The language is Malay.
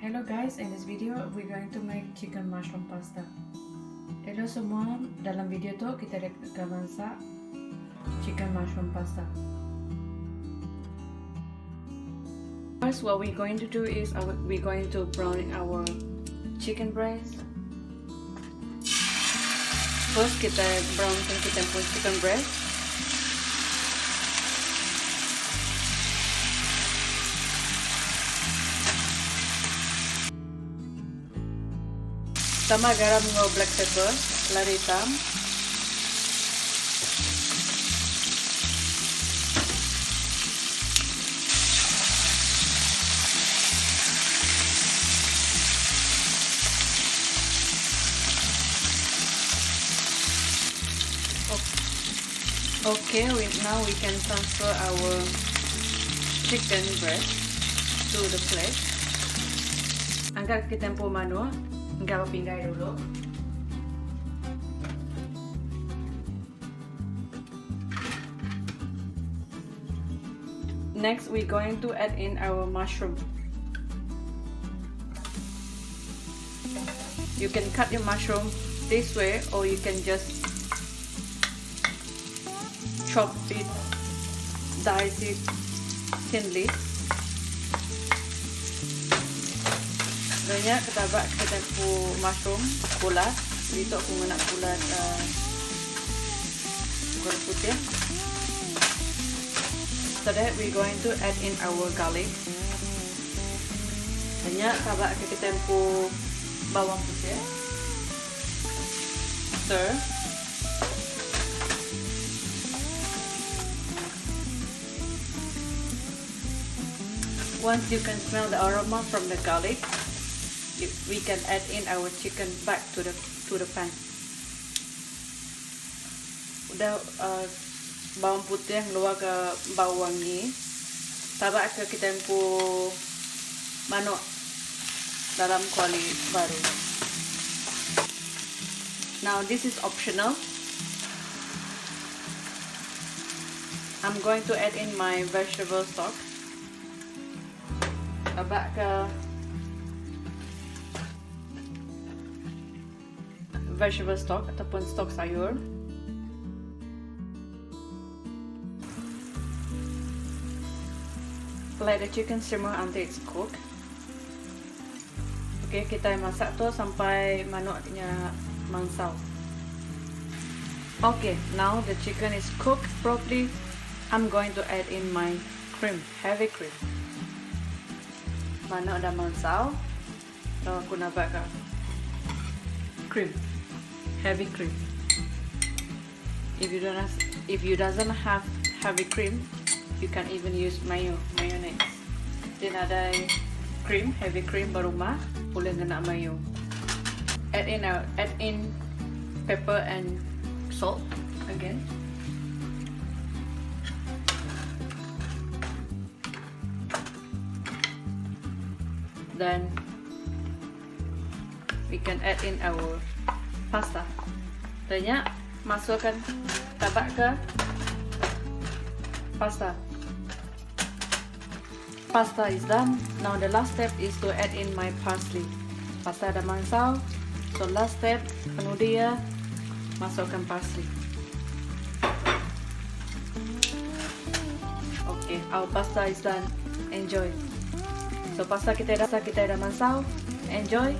Hello guys, in this video we're going to make chicken mushroom pasta. Hello semua, dalam video tu kita akan masak chicken mushroom pasta. First, what we're going to do is we're going to brown our chicken breast. First kita brownkan kita pun chicken breast. Tambah garam dengan black pepper, lada hitam. Okay, now we can transfer our chicken breast to the plate. Angkat ke tempoh manual. Enggak pindai dulu. Next, we're going to add in our mushroom. You can cut your mushroom this way, or you can just chop it, dice it thinly. Banyak ketabak kita pu mushroom bulat, dito aku nak bulat goreng putih. So that we're going to add in our garlic. Banyak ketabak kita pu bawang putih. Stir. Once you can smell the aroma from the garlic, we can add in our chicken back to the pan. Udah bawang putih keluar ke bau wangi, tabak ke kita pu manok dalam kuali baru. Now this is optional. I'm going to add in my vegetable stock. Tabak ke vegetable stock ataupun stok sayur. Let the chicken simmer until it's cooked. Okay, kita masak tu sampai manoknya mansau. Okay, now the chicken is cooked properly. I'm going to add in my cream, heavy cream. Manok dah mansau. So aku nak buat cream. Heavy cream. If you doesn't have heavy cream, you can even use mayonnaise. Then ada cream, heavy cream berumah, boleh guna mayo. Add in pepper and salt again. Then we can add in our pasta. Banyak masukkan tabak ke pasta. Pasta is done. Now the last step is to add in my parsley. Pasta dah mansau. So last step, penuh dia, masukkan parsley. Okay, our pasta is done. Enjoy. So pasta kita dah mansau. Enjoy.